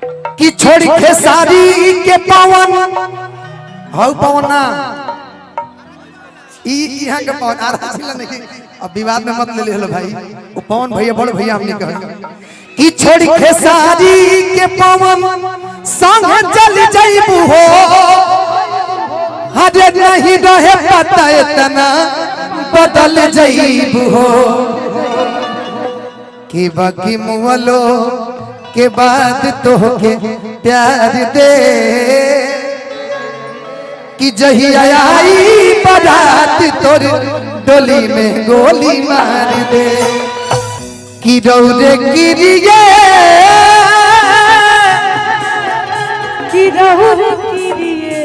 कि छोड़ के सारी के पवन हाउ पवन ना यहाँ के पवन आ रहा नहीं। अब विवाद में मत ले ले भाई, वो पवन भैया बड़ भैया हमने कहा कि छोड़ के सारी के पवन संग चल जाइबू हो। हरे नहीं रहे पता इतना बदल जाइबू हो कि बाकी मुवलो के बाद तो के प्यार दे कि जही आई बारात तोर डोली में गोली मार दे कि रौरे गिरिए कि रौरे गिरिए।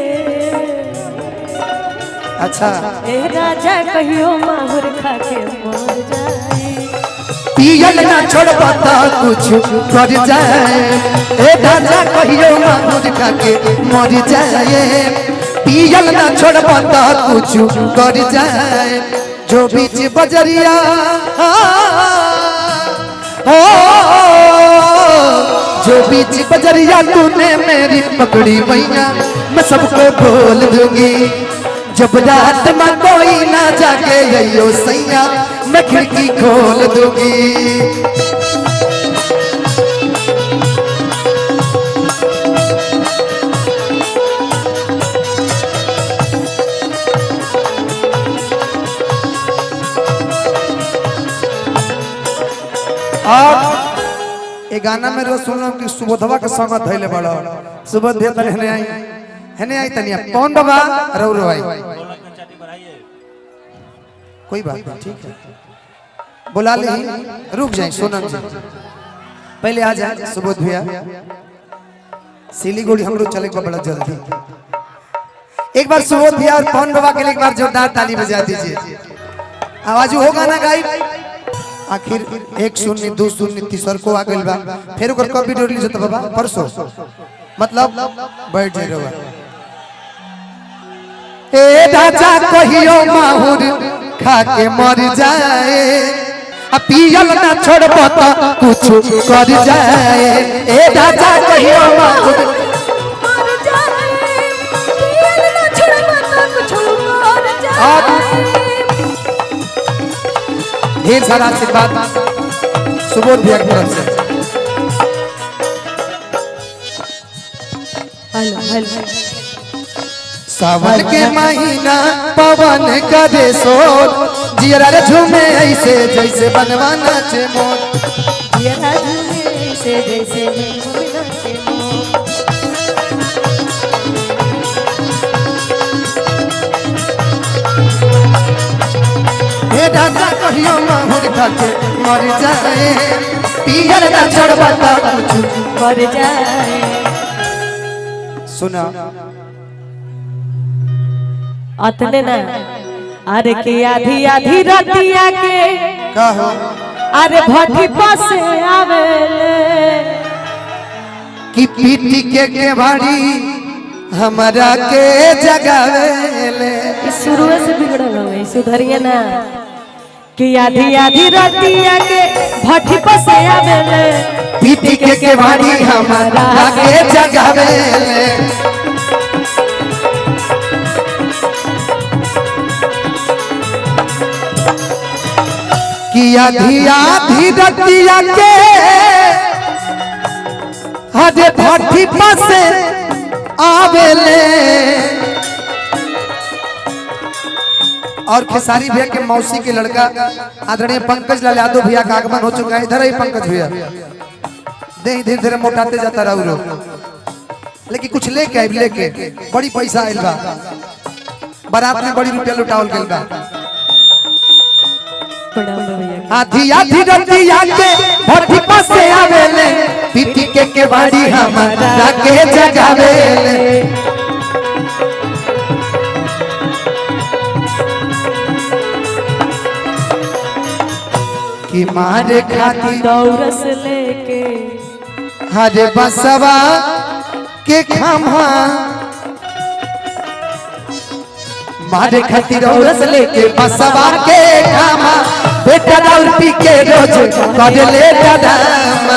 अच्छा ए राजा कहियो माहुर खा के मर जाए। पियल ना छोड़बा त कुछ कर जाए। ए राजा कहियो माहुर खा के मर जाए। पियल ना छोड़बा त कुछ कर जाए। जो बीच बजरिया हो जो बीच बजरिया तूने मेरी पकड़ी मैया मैं सबको बोल दूंगी। जब रात में कोई ना जाके यो सैया मैं खिड़की खोल दूंगी। और ये गाना में रोज सुन कि सुबोधवा के संग धैले बड़ा सुबोध भैया तने हने आई तनिया कौन बाबा रो रो आई कोई बात नहीं ठीक है बुला ले रुक जाए सोनम जी पहले आ जाए सुबोध भैया सिलीगुड़ी हम लोग चले बड़ा जल्दी। एक बार सुबोध भैया और कौन बाबा के लिए एक बार जोरदार ताली बजा दीजिए। आवाज हो गाना गाई आखिर 1 शून्य 2 शून्य तीसर को आ गइल बा फिर ओकर कब वीडियो रिलीज होता बाबा परसों मतलब बैठ जाए रवा। ए राजा कहियो माहुर खा के मर जाए आ पियल ना छोड़बो त कुछ कर जाए। ए राजा कहियो माहुर मर जाए। पियल ना छोड़बो त कुछ कर जाए। ढेर सारा आशीर्वाद सुबोध भैया की तरफ से। हेलो हेलो सावन के महीना पवन करे शोर जियरा रे झूमे ऐसे जैसे बनवा नाचे मोर। ये राजू से जैसे मैं नाचे मोर। हे राजा कहियो माहुर खा के मर जाए। पियल ना छोड़बा त कुछ कर जाए। सुना अतने ना अरे की आधी आधी रतिया के का हो अरे भट्टी पासे आवेले कि पीटी के भाड़ी हमारा के जगावेले। शुरू से बिगड़ल है सुधरिए ना कि आधी आधी रतिया के भट्टी पासे आवेले पीटी के भाड़ी हमारा के जगावेले। कि आधी आधी रतिया के हजे भट्टी पासे आवेले। और खेसारी भैया के मौसी के लड़का आदरणीय पंकज लाल यादव भैया का आगमन हो चुका है। इधर ही पंकज भैया धीरे धीरे मोटाते जाता रहो लेकिन कुछ लेके आए लेके बड़ी पैसा आयल बा बारात में बड़ी रुपया लुटावल गइल बा। आधी आधी रतिया के भट्टी पासे आवेले पीटी के बाड़ी हमारा के जगावेले। कि मारे खाती दौरस लेके हरे बसवा के खम्हा मारे खातिर औरस लेके बसवा के खम्हा बेटा दाउर पी के रोज कर ले दाम।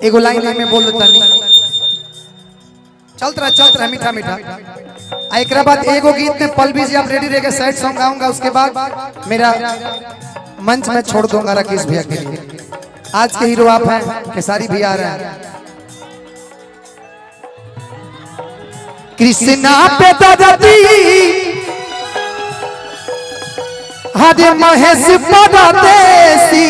एगो लाइन में बोल देता नहीं चलता रहा मीठा मीठा। एक बाद एगो गीत में पल्लवी जी आप रेडी रहेगा, सैड सॉन्ग गाऊंगा, उसके बाद मेरा मंच में छोड़ दूंगा राकेश भैया के लिए। आज के हीरो आप हैं, खेसारी भी आ रहे हैं। कृष्णा पे दरदी हरे महेश परदेसी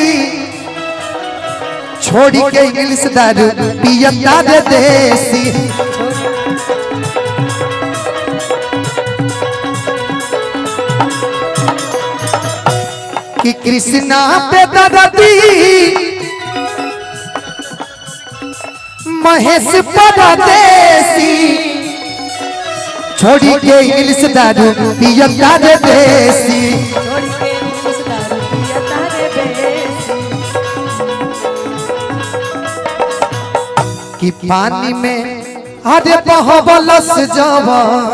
छोड़ी के इंग्लिश दारू पियता रे देसी। कि कृष्णा पे दरदी महेश परदेसी छोड़ी के इंग्लिश दारू पियता रे देसी। कि पानी में हरे बहबलस जवन,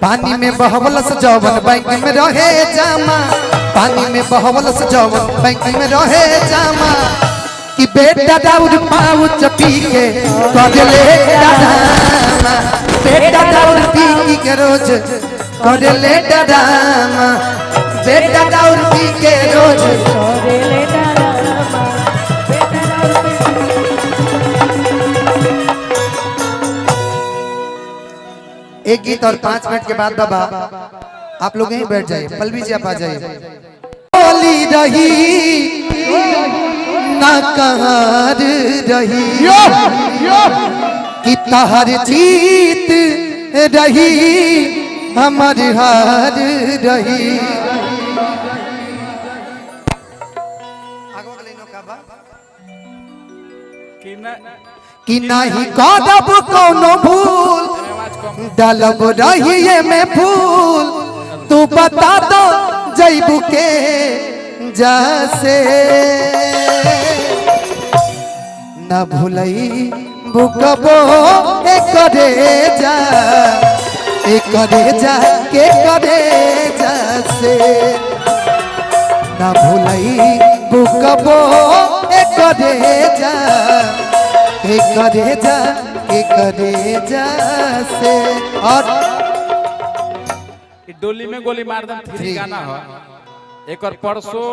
पानी में बहबलस जवन बैंक में रहे जामा, पानी में बहबलस जवन बैंक में रहे जामा। कि बेटा दाऊद पाउच पी के कजले डरामा, बेटा दाऊद पी के रोज कजले डरामा, बेटा दाऊद पी के रोज कजले डरामा। एक गीत और 5 मिनट के बाद बाबा आप लोग यहीं बैठ जाइए, पल्लवी जी आप आ जाइए। बोली रही ना कहार रही कि तहर जीत रही हमार हार रही। कि नहीं करब कोनो भूल डालब रही में फूल, तू बता दो जैबू के जैसे न भूलई बुकबो एक करे जा के करे जैसे न भूलई बुकबो एक करे जा से। और डोली में गोली मार दम 3 गाना हो। एक और परसों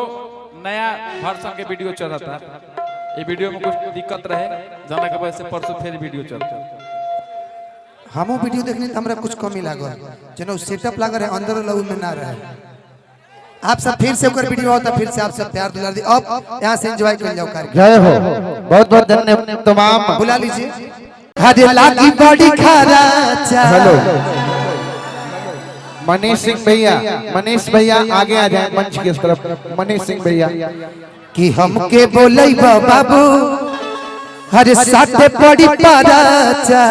नया वर्षन के वीडियो चला था, ये वीडियो में कुछ दिक्कत रहे जाना के वजह से परसों फिर वीडियो चलता। हमो वीडियो देखने हमरा कुछ कमी लागल, जनो सेटअप लागल है अंदर लऊ में ना रहे। आप सब फिर से ओकर वीडियो होता, फिर से आप सब प्यार दुलार दी। अब यहाँ से एंजॉय कर जाओ कार्यक्रम। जय हो, बहुत बहुत धन्यवाद तमाम। बुला लीजिए। हरे लागी बड़ी खराचा। हेलो मनीष सिंह भैया आगे आ जाए मंच की तरफ। मनीष सिंह भैया कि हमके बोलै बाबू हरे साथे पड़ी पराचा,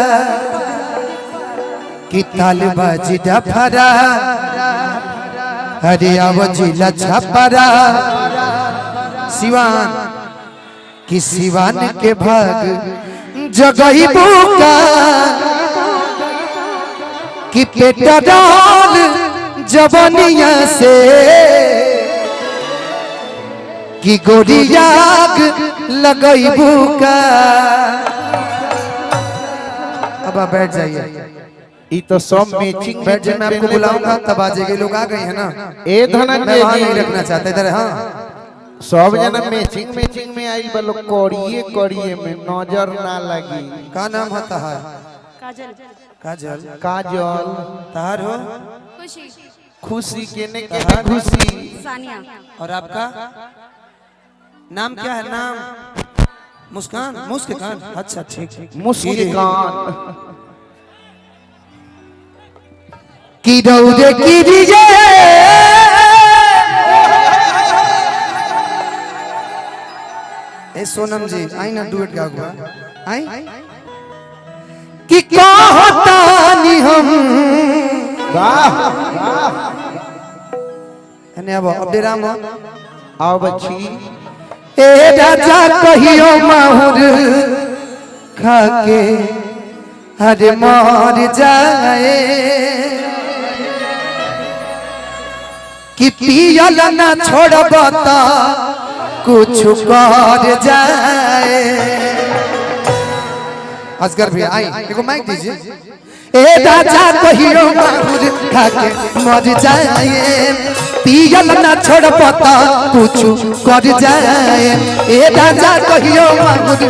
कि तालबाजी डफरा हरे आवजिला छपरा सिवान, कि सिवान के भाग जगही बुका, कि पेट्रोल जवनिया से, कि गोरियाग लगई बुका। अब आप बैठ जाइए। ये तो सब मैचिंग बैठ जाइए, मैं आपको बुलाऊंगा तब आ जाएगी। लोग आ गए हैं ना, ए धनंजय जी नहीं जी रखना चाहते इधर। हाँ सब जना मैचिंग में आई बलो करिए में नजर ना लगी। का नाम होता है? काजल। काजल तार हो? खुशी केने खुशी। सानिया। और आपका नाम क्या है? नाम मुस्कान। मुस्कान, अच्छा ठीक। मुस्कान की दौड़े की रिजे ए सोनम जी आई ना डुएट गा हुआ आई कि कहतानी हम। वाह अब डेराम आओ बच्ची। ए राजा कहियो माहुर खाके हरे मर जाए, कि पियल ना छोड़ब त कुछ कर जाए। असगर भैया आई एगो माइक दीजिए। ए राजा कहियो माहुर खाके मर जाए, पियल ना छोड़ पता कुछ कर जाए। ए राजा कहियो माहुर